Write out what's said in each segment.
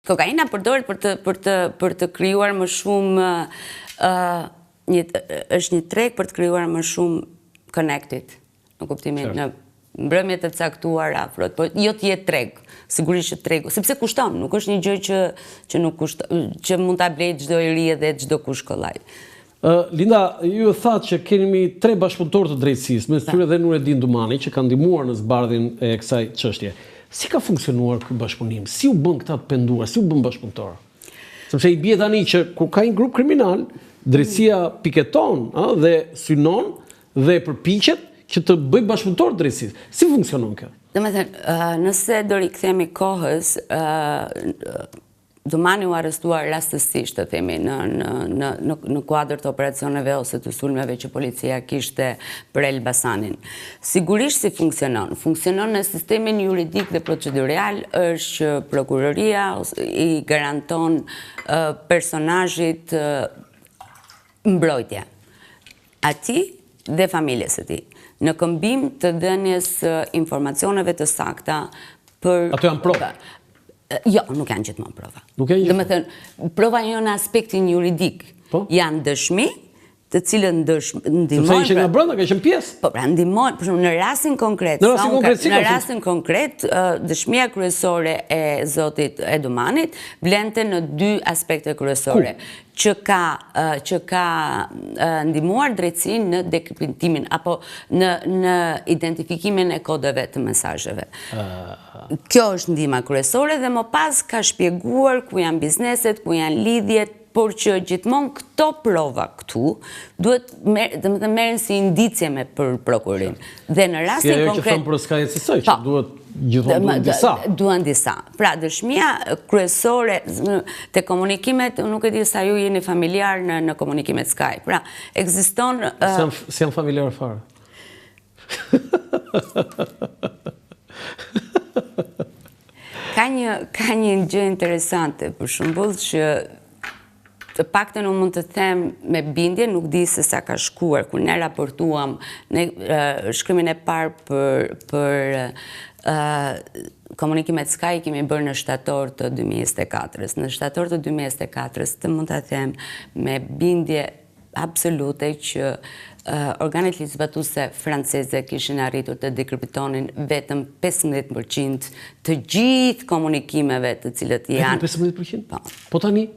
Kokaina përdoret për të krijuar më shumë është një treg për të krijuar më shumë connected, në kuptimin në mbrëmje të caktuar afro, po jo të jetë treg, sigurisht që tregu, sepse kushton, nuk është një gjë që nuk kushton, që mund ta blejë çdo i ri edhe çdo kush kollaj. Linda, ju e thatë që kemi 3 bashkëpunëtorë të drejtësisë, mes tyre dhe Nureddin Dumani, që kanë ndihmuar në zbardhjen e kësaj çështje. Si ka funksionuar ky bashkëpunim? Si u bën këta të penduar? Si u bën bashkëpunëtor? Sepse i bie tani që kur ka një grup kriminal, drejtësia piketon dhe synon dhe përpiqet që të bëj bashkëpunëtor të drejtësisë. Si funksionon kjo? Domethënë, nëse do rikthehemi kohës, Dumani u arrestuar rastësisht, të themi, në kuadër të operacioneve ose të sulmeve që policia kishte për Elbasanin. Sigurisht si funksionon? Funksionon në sistemin juridik dhe procedural, është që prokuroria i garanton personazhit mbrojtje. Atij dhe familjes së tij, në këmbim të dhënies informacioneve të sakta për... Ato janë prova? Jo, nuk janë gjithmonë prova. Domethënë, prova jo në aspektin juridik. Janë dëshmi, të cilën ndihmojnë... Sepse ishin nga brenda, ka qenë pjesë. Po, pra ndihmojnë, për shembull, në rastin konkret, dëshmia kryesore e zotit Edumanit vlente në 2 aspekte kryesore. Që ka ndihmuar drejtësinë në dekriptimin apo në identifikimin e kodeve të mesazheve. Kjo është ndihma kryesore dhe më pas ka shpjeguar ku janë bizneset, ku janë lidhjet, por që gjithmonë këto prova këtu duhet merren si indicie për prokurorin. Dhe në rastin konkret... Kjo që thëmë për s'ka jetësisoj, që duhet gjithmonë disa. Duhen disa. Pra, dëshmia kryesore te komunikimet, nuk e di sa ju jeni familjar në komunikimet Skype. Pra, ekziston... Si janë familjar fare. Ka një gjë interesante, për shembull, që të paktën unë mund të them me bindje, nuk di se sa ka shkuar, kur ne raportuam shkrimin e parë për komunikimet Sky kemi bërë në shtator të 2024. Në shtator të 2024 të mund të them me bindje absolute që organet ligjzbatuese franceze kishin arritur të dekriptonin vetëm 15% të gjithë komunikimeve të cilët janë... 15%? Po tani?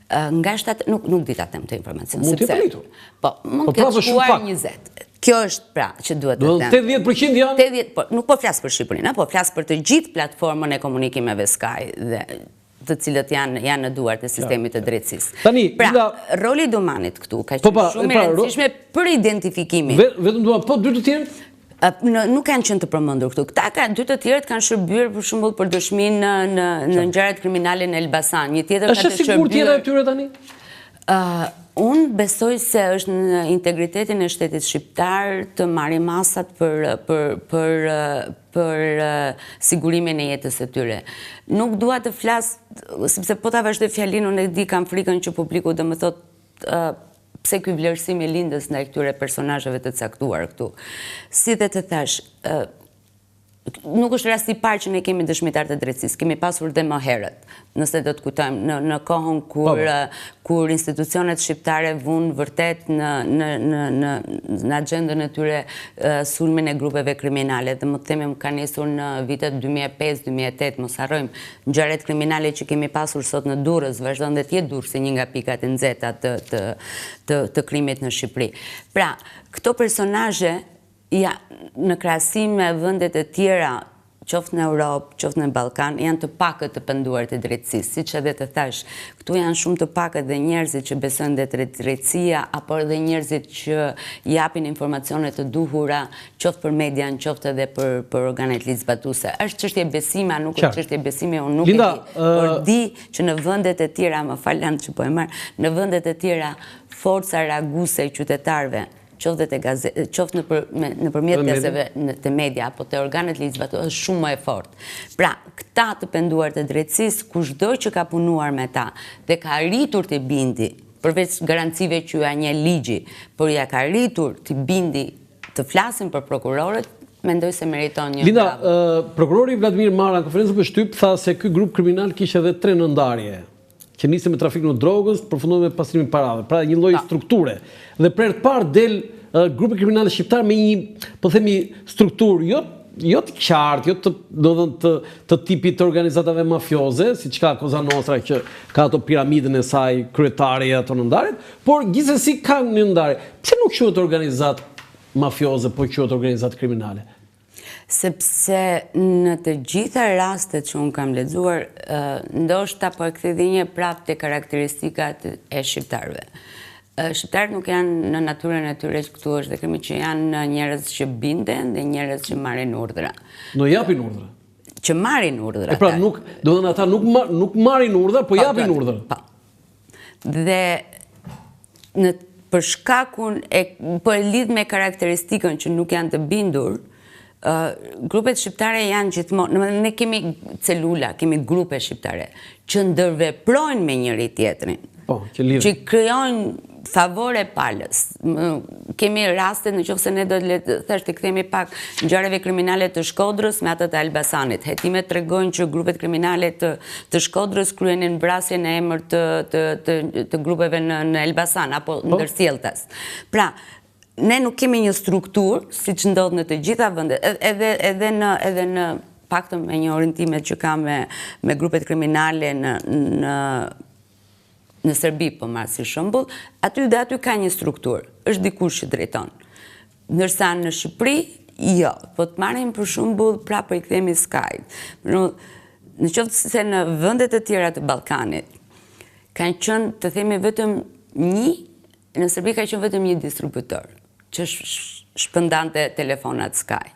Nga nuk di ta them të informacion. Mund të jetë. Po, mund të shkuar 20. Kjo është pra që duhet të them. 80% janë? Nuk po flas për Shqipërinë, po flas për të gjithë platformën e komunikimeve Sky dhe të cilët janë në duart e sistemit të drejtësisë. Pra, roli i Dumanit këtu ka qenë shumë i rëndësishme për identifikimin. Vetëm Duman, po 2 të tjerët? Nuk kanë qenë të përmendur këtu. Këta 2 të tjerët kanë shërbyer për shembull për dëshminë në ngjarjet kriminale në Elbasan. Një tjetër ka të shërbyer. Është sigurt tjetër atyre tani? Unë besoj se është në integritetin e shtetit shqiptar të marrim masat për sigurimin e jetës së tyre. Nuk dua të flas, sepse po ta vazhdoj fjalinë, unë e di kam frikën që publiku do më thotë pse ky vlerësim i lindës ndaj këtyre personazheve të caktuar këtu. Si dhe të thash, nuk është rasti i parë që ne kemi dëshmitar të drejtësisë, kemi pasur dhe më herët, nëse do të kujtojmë në kohën kur institucionet shqiptare vunë vërtet në agjendën e tyre sulmin e grupeve kriminale, dhe më të themi ka nisur në vitet 2005-2008, mos harrojmë ngjarjet kriminale që kemi pasur sot në Durrës, vazhdon dhe të jetë Durrësi një nga pikat e nxehta të krimit në Shqipëri. Pra, këto personazhe në krahasim me vendet e tjera, qoftë në Europë, qoftë në Ballkan, janë të pakët të penduar të drejtësisë. Siç edhe të thash, këtu janë shumë të pakët dhe njerëzit që besojnë dhe drejtësia, apo edhe njerëzit që japin informacione të duhura, qoftë për median, qoftë edhe për organet ligjzbatuese. Është çështje besimi, nuk është çështje besimi, unë nuk e di. Por di që në vendet e tjera, më falni që po e marr, në vendet e tjera forca reaguese e qytetarëve, qoftë nëpërmjet gazeteve të media apo të organet ligjzbatuese është shumë më e fortë. Pra, këta të penduar të drejtësisë, kushdo që ka punuar me ta dhe ka arritur të bindi, përveç garancive që ja një ligji, por ja ka arritur të bindi të flasin për prokurorët, Mendoj se meriton një Linda, bravo. prokurori Vladimir Mara në konferencën për shtyp tha se ky grup kriminal kishte edhe 3 nëndarje, që nisi me trafikun e drogës, përfundoi me pastrimin parave, pra një lloj strukture. Dhe për të parë del grupi kriminal shqiptar me një, po themi, strukturë jo të qartë, të tipit të organizatave mafioze, siç ka Cosa Nostra që ka ato piramidën e saj kryetare e ato nëndarjet, por gjithsesi ka një ndarje. Pse nuk quhet organizatë mafioze, po quhet organizatë kriminale? Sepse në të gjitha rastet që unë kam lexuar, ndoshta po e kthedhinje prapë te karakteristikat e shqiptarëve. Shqiptarët nuk janë në natyrën e tyre që këtu është dhe kemi që janë njerëz që binden dhe njerëz që marrin urdhra. Do japin urdhra. Që marrin urdhra. E pra nuk, do të thënë ata nuk marrin urdhra, po japin urdhra. Po. Dhe për shkakun po e lidh me karakteristikën që nuk janë të bindur, grupet shqiptare janë gjithmonë, ne kemi celula, kemi grupe shqiptare që ndërveprojnë me njëri tjetrin. Po, që krijojnë favore palës. Kemi raste në qoftë se ne do të thjesht të kthehemi pak ngjarjeve kriminale të Shkodrës me ato të Elbasanit. Hetimet tregojnë që grupet kriminale të Shkodrës kryenin vrasje në emër të grupeve në Elbasan apo ndërsjelltas. Pra, ne nuk kemi një strukturë siç ndodh në të gjitha vendet, edhe në paktën me një orientimet që kam me grupet kriminale në Serbi, po marrë si shembull, aty ka një strukturë, është dikush që drejton. Ndërsa në Shqipëri, jo, po të marrim për shembull prapë i kthemi skajt. Në qoftë se në vendet e tjera të Ballkanit kanë qenë, të themi vetëm në Serbi ka qenë vetëm një distributor që shpëndante telefonat Sky.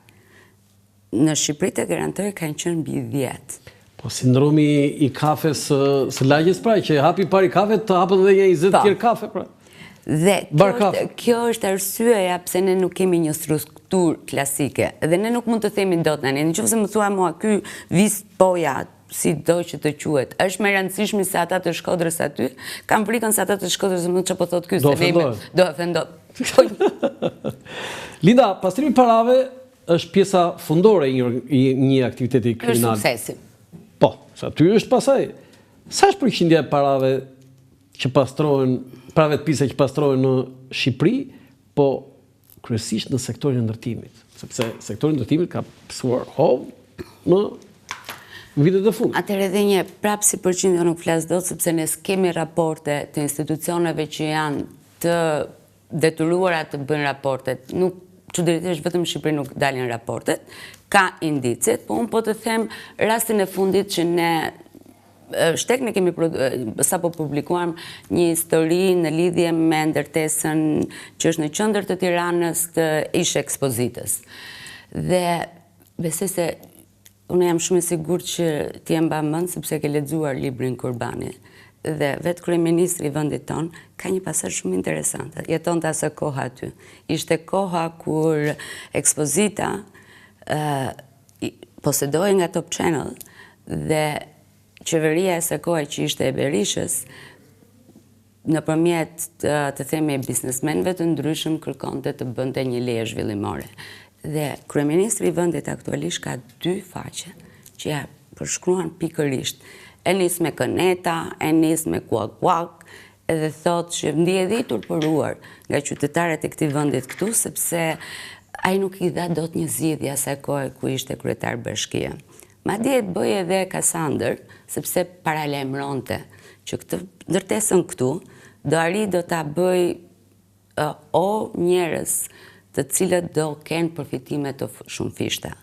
Në Shqipëri të garantoj kanë qenë mbi 10. Po sindromi i kafes së lagjes pra, që hapi pari kafe, të hapën dhe 20 tjerë kafe pra. Dhe kjo është arsyeja pse ne nuk kemi një strukturë klasike. Dhe ne nuk mund të themi dot tani. Nëse më thua mua ky vis poja, si do që të quhet, është më rëndësishmi se ata të Shkodrës aty, kam frikën se ata të Shkodrës më çfarë po thot ky, do ofendohet. Linda, pastrimi parave është pjesa fundore e një aktiviteti kriminal. Është suksesi. Po, sa aty është pasaj. Sa është përqindja e parave që pastrohen, parave të pisa që pastrohen në Shqipëri, po kryesisht në sektorin e ndërtimit, sepse sektori i ndërtimit ka pësuar hovë në vitet e fundit. Atëherë edhe një prapë si përqindje nuk flas dot, sepse ne kemi raporte të institucioneve që janë të detyruara të bëjnë raportet. Nuk çuditërisht vetëm në Shqipëri nuk dalin raportet, ka indicet, po unë po të them rastin e fundit që ne shtek ne kemi sapo publikuam një histori në lidhje me ndërtesën që është në qendër të Tiranës të ish ekspozitës. Dhe besoj se unë jam shumë e sigurt që ti e mban mend sepse ke lexuar librin Kurbani. Dhe vetë kryeministri i vendit ton ka një pasazh shumë interesante. Jetonte asë koha aty. Ishte koha kur ekspozita posedoi nga Top Channel dhe qeveria e së kohë që ishte e Berishës nëpërmjet të themi biznesmenëve të ndryshëm kërkonte të bënte një leje zhvillimore. Dhe kryeministri i vendit aktualisht ka 2 faqe që ja përshkruan pikërisht. E nis me këneta, e nis me kuak, edhe thot që ndihet i turpëruar nga qytetarët e këtij vendit këtu, sepse ai nuk i dha dot një zgjidhje asaj kohe ku ishte kryetar bashkie. Madje e bëi edhe Kasandër, sepse paralajmëronte që këtë ndërtesën këtu do ta bëj njerëz të cilët do kenë përfitime të shumëfishta.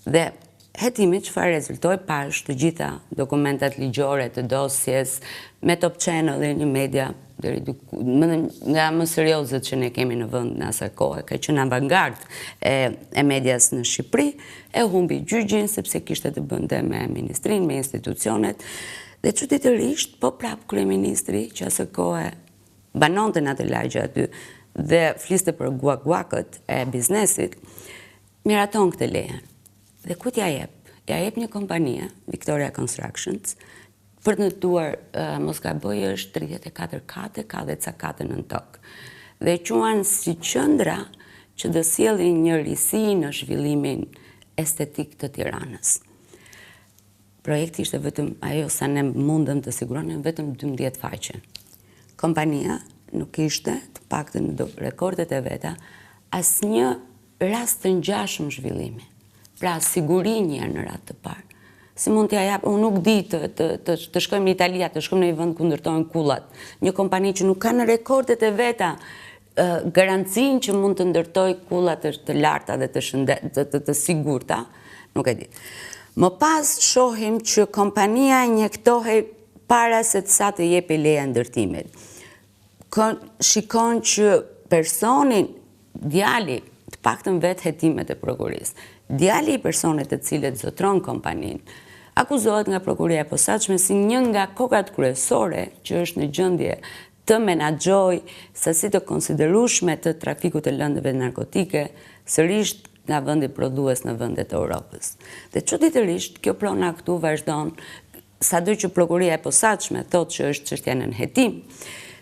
Dhe hetimi çfarë rezultoi pash të gjitha dokumentat ligjore të dosjes me Top Channel dhe një media nga më seriozet që ne kemi në vend në asaj kohe, ka qenë avangard e medias në Shqipëri, e humbi gjyqin sepse kishte të bënte me ministrinë, me institucionet, dhe çuditërisht po prap kryeministri që asaj kohe banonte në atë lagje aty dhe fliste për guak-guakët e biznesit, miraton këtë leje. Dhe ku t'ja jep? Ja jep një kompanie, Victoria Constructions, për të tuar mos gaboj është 34 kate, ka dhe ca kate nën tokë. Dhe quan si qendra që do sjellin një risi në zhvillimin estetik të Tiranës. Projekti ishte vetëm ajo sa ne mundëm të siguronim vetëm 12 faqe. Kompania nuk ishte, të paktën në rekordet e veta, asnjë rast të ngjashëm zhvillimi. Pra siguri një herë në radhë të parë. Si mund t'ja jap, unë nuk di të shkojmë në Itali, të shkojmë në një vend ku ndërtojnë kullat. Një kompani që nuk ka në rekordet e veta garancinë që mund të ndërtoj kullat të larta dhe të sigurta, nuk e di. Më pas shohim që kompania injektohej para se sa të jepi leja ndërtimit. Shikon që personin, djali, të paktën vetë hetimet e prokurisë, djali i personit të cilët zotron kompaninë, akuzohet nga prokuria e posaçme si një nga kokat kryesore që është në gjendje të menaxhojë sasi të konsiderueshme të trafikut të lëndëve narkotike, sërish nga vendi prodhues në vendet e Europës. Dhe çuditërisht kjo prona këtu vazhdon, sado që prokuria e posaçme thotë që është çështja në hetim,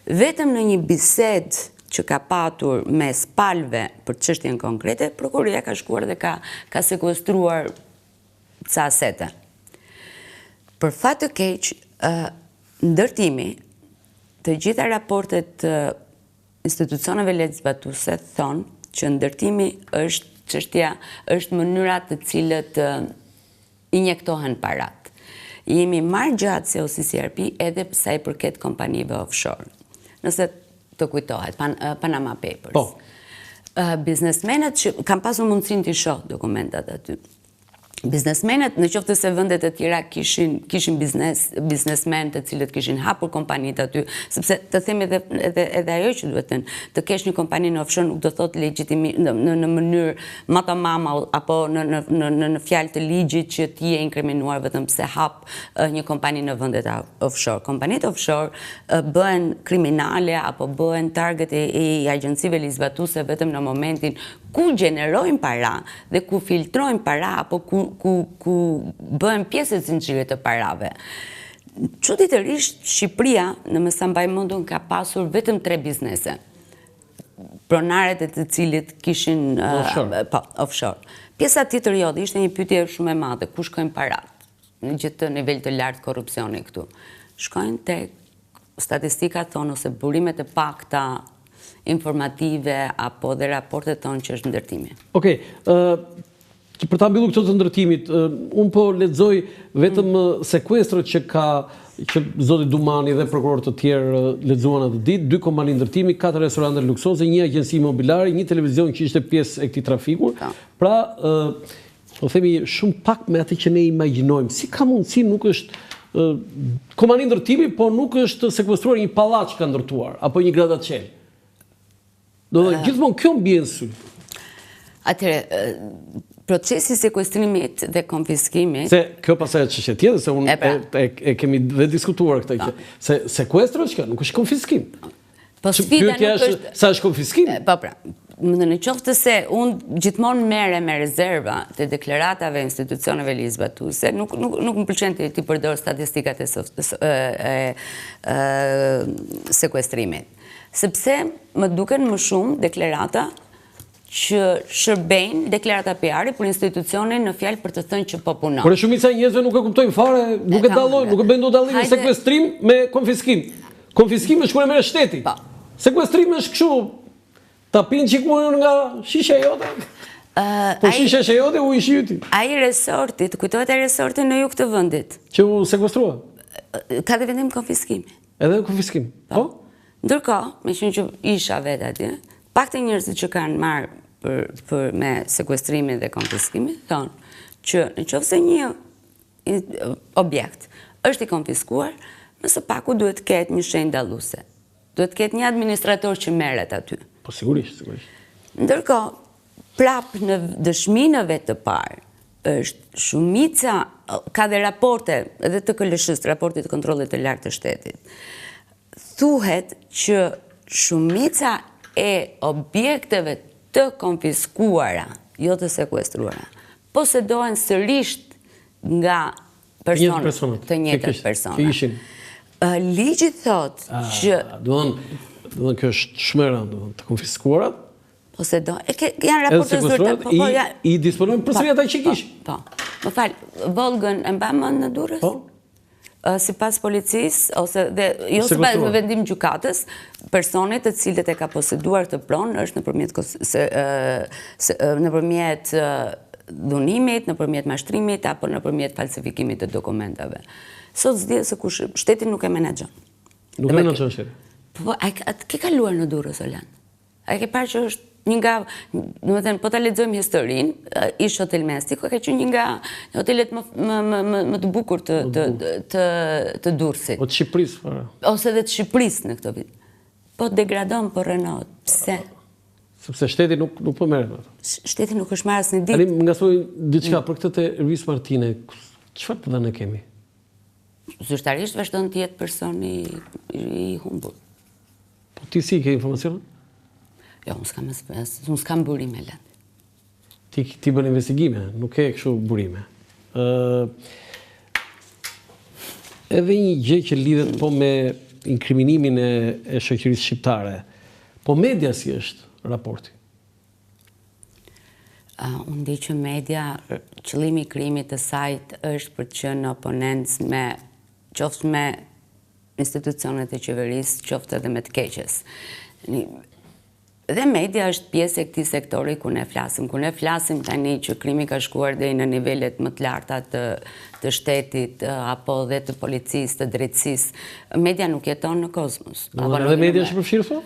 vetëm në një bisedë që ka patur mes palëve për çështjen konkrete, prokuria ka shkuar dhe ka sekuestruar ca asete. Për fat të keq, ndërtimi, të gjitha raportet të institucioneve legjizlatuese thonë që ndërtimi është mënyra të cilët injektohen parat. Jemi marrë gjatë se OCCRP edhe sa i përket kompanive offshore. Nëse të kujtohet, Panama Papers. Biznesmenët që kam pasur mundësinë të shoh dokumentat aty. Biznesmenët, në qoftë se vendet e tjera kishin biznesmen të cilët kishin hapur kompanitë aty, sepse të themi edhe ajo që duhet të kesh një kompani në offshore nuk do thotë legjitimi në mënyrë matamama apo në fjalë të ligjit që ti je inkriminuar vetëm pse hap një kompani në vendet offshore. Kompanitë offshore bëhen kriminale apo bëhen target e agjencive legjizlatuese vetëm në momentin ku gjenerojnë para dhe ku filtrojnë para apo ku bëhen pjesë e zinxhirit të parave. Çuditërisht, Shqipëria, në me sa mbaj mendun, ka pasur vetëm 3 biznese. Pronaret e të cilit kishin offshore. Pjesa tjetër jo, ishte një pyetje shumë e madhe, ku shkojnë parat në gjithë nivel të lartë korrupsioni këtu. Shkojnë tek statistikat thonë ose burimet e pakta informative apo dhe raportet tonë që është ndërtimi. Okej, për ta mbyllur këtë të ndërtimit, unë po lexoj vetëm sekuestrët që zoti Dumani dhe prokurorë të tjerë lexuan atë ditë, 2 kompani ndërtimi, 4 restorante luksoze, 1 agjenci imobiliare, 1 televizion që ishte pjesë e këtij trafiku. Pra, po themi shumë pak me atë që ne imagjinojmë. Si ka mundësi nuk është kompani ndërtimi, po nuk është sekuestruar një pallaç ka ndërtuar apo një grattaciel? Do të gjithmonë kjo mbien sy. Atëre, procesi sekuestrimit dhe konfiskimit... Se kjo pasaj e çështje tjetër, se unë e kemi dhe diskutuar këtë që se sekuestro është kjo, nuk është konfiskim. Po sfida nuk është... Sa është konfiskim? Po pra, në qoftë se unë gjithmonë merre me rezerva të deklaratave institucioneve legjizlatuese, nuk më pëlqen të përdor statistikat e sekuestrimit. Sepse më duken më shumë deklarata që shërbejnë deklarata PR-i për institucionin në fjalë për të thënë që po punon. Por shumica e njerëzve nuk e kuptojnë fare, nuk e dallojnë, nuk e bëjnë dot dallimin sekuestrim me konfiskim. Konfiskim është kur e merr shteti. Sekuestrim është kështu, ta pinë çikun nga shisha jote. Po shisha jote u ishi yti. Ai resorti, të kujtohet ai resorti në jug të vendit. Që u sekuestrua. Ka dhe vendim konfiskimi. Edhe konfiskim. Po? Ndërkohë, me që isha vetë atje, pak të njerëzit që kanë marrë me sekuestrimin dhe konfiskimin, thonë që në qoftë se një objekt është i konfiskuar, më së paku duhet të ketë një shenjë dalluese. Duhet të ketë një administrator që merret aty. Po sigurisht. Ndërkohë, prap në dëshminëve të parë, është shumica, ka dhe raporte, edhe të KLSH-s, raportit të kontrollit të lartë të shtetit, thuhet që shumica e objekteve të konfiskuara, jo të sekuestruara, posedohen sërish nga personat, të njëjtët persona. Ligji thot që... Do të kjo është shmëra, të konfiskuarat janë raporte zyrtare. I disponojnë përsëri ata që kish. Po. Më fal, Volgën e mba mend në Durrës? Po. Sipas policisë ose jo sipas vendim gjykatës, personet të cilët e ka poseduar këtë pronë është nëpërmjet dhunimit, nëpërmjet mashtrimit apo nëpërmjet falsifikimit të dokumentave. Sot s'dihet se kush shteti nuk e menaxhon. Nuk e menaxhon shteti. Po, ke kaluar në Durrës, Olan? A ke parë që është një nga, domethënë, po ta lexojmë historinë, ish Hotel Mestico ka qenë një nga hotelet më të bukur të Durrësit. Po të Shqipërisë fare. Ose edhe të Shqipërisë në këtë vit. Po degradon, po rënohet. Pse? Sepse shteti nuk po merret me ato. Shteti nuk është marrë asnjë ditë. Tani më ngasoj diçka për këtë te Luis Martine. Çfarë të dhënë kemi? Zyrtarisht vazhdon të jetë person i humbur. Po ti si ke informacion? Jo, unë s'kam burime, Lënd. Ti bën investigime, nuk ke kështu burime. Edhe një gjë që lidhet po me inkriminimin e shoqërisë shqiptare. Po media si është raporti? Unë di që media, qëllimi i krijimit të sajt është për të qenë oponencë qoftë me institucionet e qeverisë, qoftë edhe me të keqes. Dhe media është pjesë e këtij sektori ku ne flasim tani që krimi ka shkuar deri në nivelet më të larta të shtetit apo dhe të policisë, të drejtësisë. Media nuk jeton në kozmos. Edhe media është përfshirë po?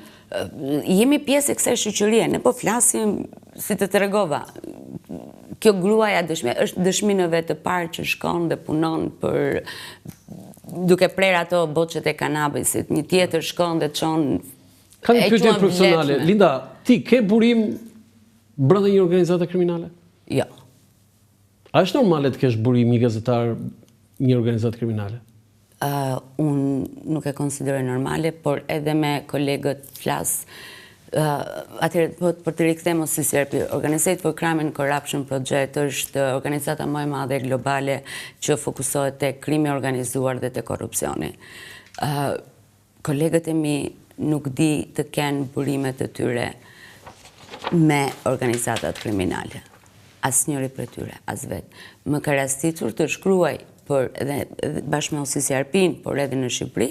Jemi pjesë e kësaj shoqërie, ne po flasim si të tregova. Kjo gruaja është dëshminëve të parë që shkon dhe punon për duke prerë ato boçet e kanabisit. Një tjetër shkon dhe çon. Ka një pyetje profesionale. Linda, ti ke burim brenda një organizate kriminale? Jo. A është normale të kesh burim një gazetar një organizatë kriminale? Unë nuk e konsideroj normale, por edhe me kolegët flas. Atëherë, për të rikthyer OCCRP, Organized for Crime and Corruption Project është organizata më e madhe globale që fokusohet tek krimi organizuar dhe te korrupsioni. Kolegët e mi nuk di të kenë burimet të tyre me organizatat kriminale. Asnjëri për tyre, as vetë. Më ka rastitur të shkruaj edhe bashkë me OCCRP-n, por edhe në Shqipëri,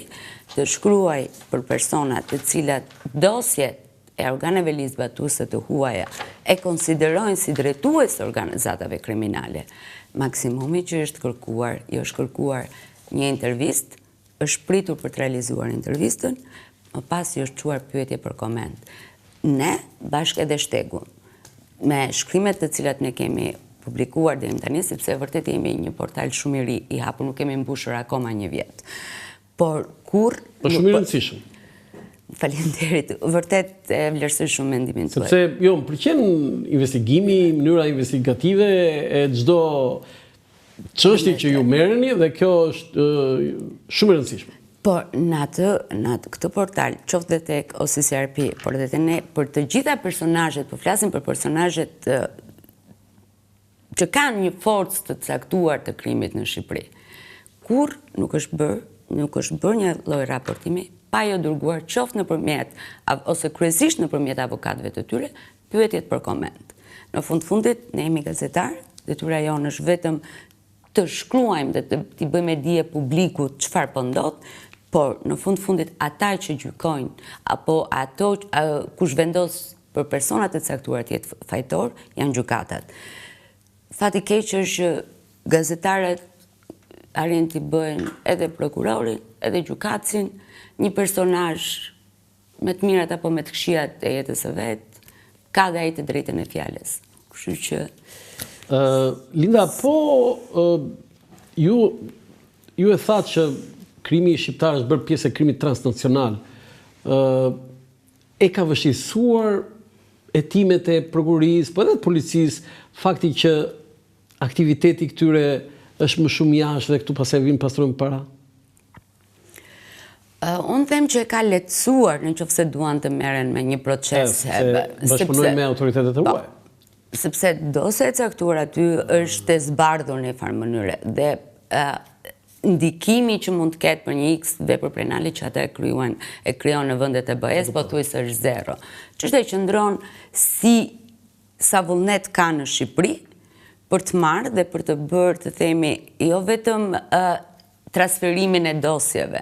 të shkruaj për personat të cilat dosjet e organeve ligjbatuese të huaja e konsiderojnë si drejtues të organizatave kriminale. Maksimumi që është kërkuar, jo është kërkuar një intervistë, është pritur për të realizuar intervistën, më pas i është quar pyetje për koment. Ne, bashkë edhe Shtegun, me shkrimet të cilat ne kemi publikuar dhe tani, sepse vërtet jemi një portal shumë i ri, i hapur, nuk kemi mbushur akoma një vjet. Por kur... Po shumë i rëndësishëm. Faleminderit, vërtet e vlerësoj shumë mendimin tuaj. Sepse, jo, më pëlqen investigimi, mënyra investigative e çdo çështje që ju merreni dhe kjo është shumë e rëndësishme. Por në këtë portal, qoftë dhe tek OCCRP, por edhe te ne, për të gjitha personazhet, po flasim për personazhet që kanë një forcë të caktuar të krimit në Shqipëri. Kur nuk është bërë një lloj raportimi, pa jo dërguar qoftë nëpërmjet ose kryesisht nëpërmjet avokatëve të tyre, pyetjet për koment. Në fundit, ne jemi gazetarë, detyra jonë është vetëm të shkruajmë dhe t'i bëjmë dije publikut çfarë po ndodh, por në fundit ata që gjykojnë apo ato kush vendos për personat e caktuar të jetë fajtor janë gjykatat. Fati keq është që gazetarët arrin t'i bëjnë edhe prokurorin, edhe gjykatësin, një personazh me të mirat apo me të këqijat e jetës së vet, ka dhe ai të drejtën e fjalës. Kështu që Linda, po ju e thatë që krimi shqiptar është bërë pjesë e krimit transnacional. E ka vështirësuar hetimet e prokurorisë, po edhe të policisë, fakti që aktiviteti këtyre është më shumë jashtë dhe këtu pastaj vinë pastrojnë para? Unë them që e ka lehtësuar nëse duan të merren me një proces. Bashkëpunojnë me autoritetet e huaja. Sepse dosja e caktuar aty është e zbardhur në një farë mënyre dhe ndikimi që mund të ketë për një X vepër penale që ata e krijon në vendet e BE-s, pothuajse është zero. Çështja qëndron si sa vullnet ka në Shqipëri për të marrë dhe për të bërë, të themi, jo vetëm transferimin e dosjeve,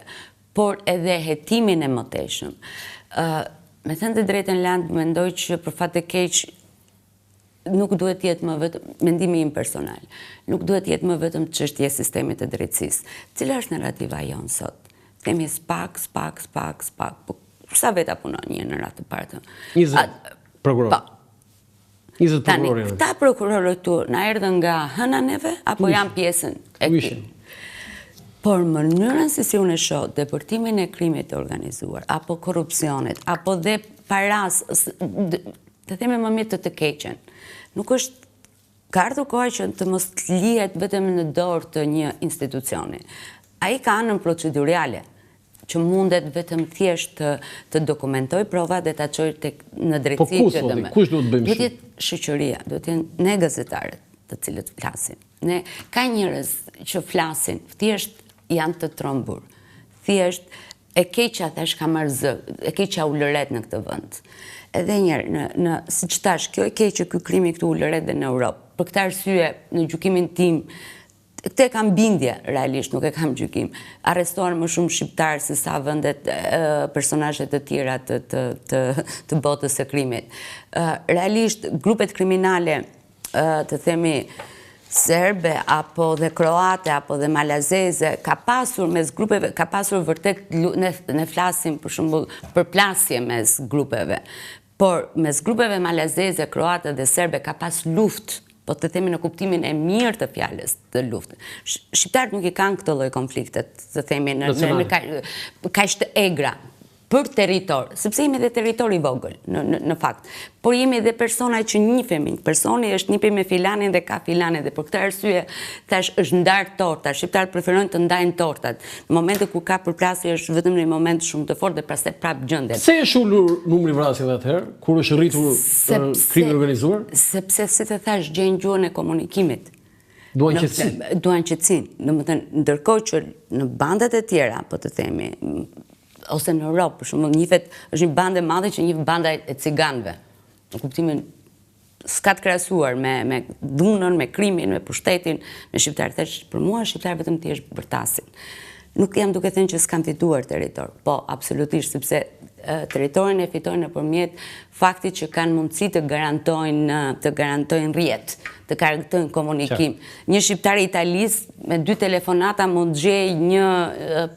por edhe hetimin e mëtejshëm. Me thënë të drejtën Land, mendoj që për fat të keq nuk duhet jetë më vetëm, mendimi im personal, nuk duhet jetë më vetëm çështje sistemit të drejtësisë. Cila është narrativa jonë sot? Themi spak, po sa veta punon një në radhë të parë? 20 prokurorë. 20 prokurorë. Këta prokurorët tu na erdhën nga hëna neve apo janë pjesën e këtij? Por mënyrën si unë e shoh depërtimin e krimit të organizuar, apo korrupsionit, apo dhe paras, të themi më mirë të keqen, nuk është ka ardhur koha që të mos lihet vetëm në dorë të një institucioni. Ai ka anën procedurale, që mundet vetëm thjesht të dokumentoj prova dhe ta çojë në drejtësi. Po kush duhet bëjmë? Duhet jetë shoqëria, duhet jenë ne gazetarët të cilët flasin. Ka njerëz që flasin, thjesht janë të trombur. Thjesht e keqja thash ka marrë zë, e keqja u lëret në këtë vend. Edhe njerë, siç thash, kjo e keqë ky krimi këtu u lëret dhe në Europë. Për këtë arsye, në gjykimin tim, këtë e kam bindje, realisht, nuk e kam gjykim. Arrestuar më shumë shqiptarë se sa vendet personazhe të tjera të botës së krimit. Realisht, grupet kriminale, të themi, serbe, apo dhe kroate, apo dhe malazeze, ka pasur mes grupeve, ka pasur vërtet, ne flasim për shembull për plasje mes grupeve, por mes grupeve malazeze, kroate dhe serbe ka pas luftë, po të themi në kuptimin e mirë të fjalës të luftë. Shqiptarët nuk i kanë këtë lloj konfliktet, të themi në kaq të egra për territor, sepse jemi dhe territor i vogël në fakt. Por jemi edhe persona që njihemi. Personi është njipi me filanin dhe ka filanin dhe për këtë arsye thash është ndarë torta. Shqiptarët preferojnë të ndajnë tortat. Në momentet ku ka përplasje është vetëm në një moment shumë të fortë dhe pastaj prap gjendet. Se është ulur numri vrasjeve atëherë kur është rritur krimi organizuar? Sepse si të thash gjejnë gjuhën e komunikimit. Duan qetësinë. Duan qetësinë. Domethënë ndërkohë që në bandat e tjera, po të themi, ose në Europë, për shumë njihet është një bandë e madhe që njih banda e ciganëve. Në kuptimin s'ka të krahasuar me dhunën, me krimin, me pushtetin, me shqiptarët. Për mua shqiptarët vetëm thjesht bërtasin. Nuk jam duke thënë që s'kan fituar territor, po absolutisht, sepse territorin e fitojnë nëpërmjet faktit që kanë mundësi të garantojnë rrjet, të garantojnë komunikim. Një shqiptar i Italisë me 2 telefonata mund gjej një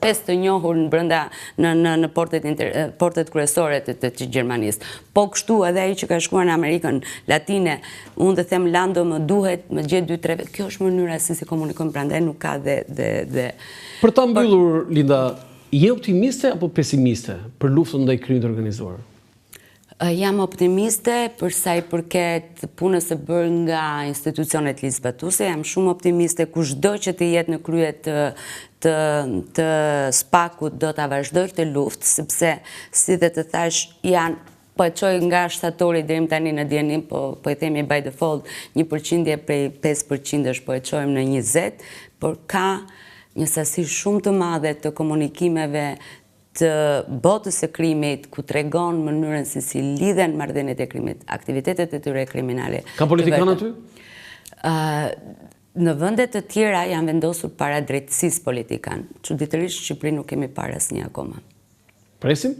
5 të njohur brenda në portet kryesore të Gjermanisë. Po kështu edhe ai që ka shkuar në Amerikën Latine, unë të them Lando më duhet, më gjet 2-3. Kjo është mënyra si komunikojmë, prandaj nuk ka dhe Për ta mbyllur, Linda, je optimiste apo pesimiste për luftën ndaj krimit të organizuar? Jam optimiste për sa i përket punës së bërë nga institucionet ligjzbatuese, jam shumë optimiste kushdo që të jetë në krye të spakut do ta vazhdoj këtë luftë, sepse si dhe të thash janë po e qoj nga shtatori deri tani në dijenim, po e themi by default, 1% prej 5% po e qojmë në 20, por ka një sasi shumë të madhe të komunikimeve të botës së krimit, ku tregon mënyrën si lidhen marrëdhëniet e krimit, aktivitetet e tyre kriminale. Ka politikanë aty? Në vendet të tjera janë vendosur para drejtësisë politikan. Çuditërisht në Shqipëri nuk kemi parë asnjë akoma. Presim?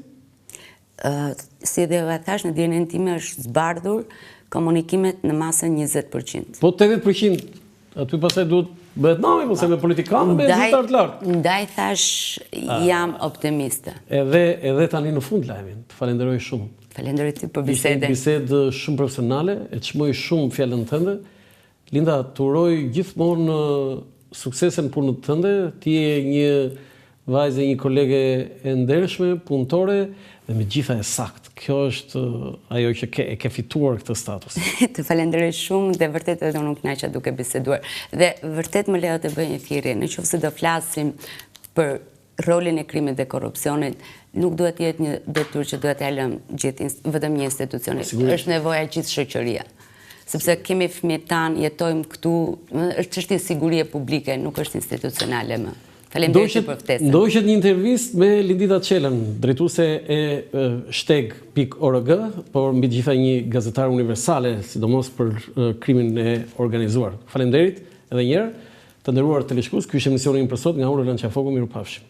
Si dhe thash, në dijenin time është zbardhur komunikimet në masën 20%. Po 80%, aty pastaj duhet bëhet nami, ose me politikanë, bëhet zyrtar të lartë. Ndaj thash, jam optimiste. Edhe tani në fund, Lajmin, të falenderoj shumë. Falenderoj ty për bisedën. Ishte bisedë shumë profesionale, e çmoj shumë fjalën tënde. Linda, të uroj gjithmonë suksesen punën tënde. Ti je një vajzë, një kolege e ndershme, punëtore dhe me gjitha e sakt. Kjo është ajo që ke fituar këtë status. Të falenderoj shumë dhe vërtet edhe unë kënaqa duke biseduar. Dhe vërtet më lejo të bëj një thirrje, nëse do flasim për rolin e krimit dhe korrupsionit, nuk duhet jetë një detyrë që duhet ta lëmë vetëm një institucioni. Është nevoja gjithë shoqëria. Sepse kemi fëmijët tanë, jetojmë këtu, është çështje sigurie publike, nuk është institucionale më. Faleminderit për ftesën. Ndoqet një intervistë me Lindita Çelën, drejtuese e shteg.org, por mbi gjitha një gazetare universale, sidomos për krimin e organizuar. Faleminderit edhe një herë, të nderuar teleshikues, ky është emisioni im për sot nga Ura Lançafoku, mirupafshim.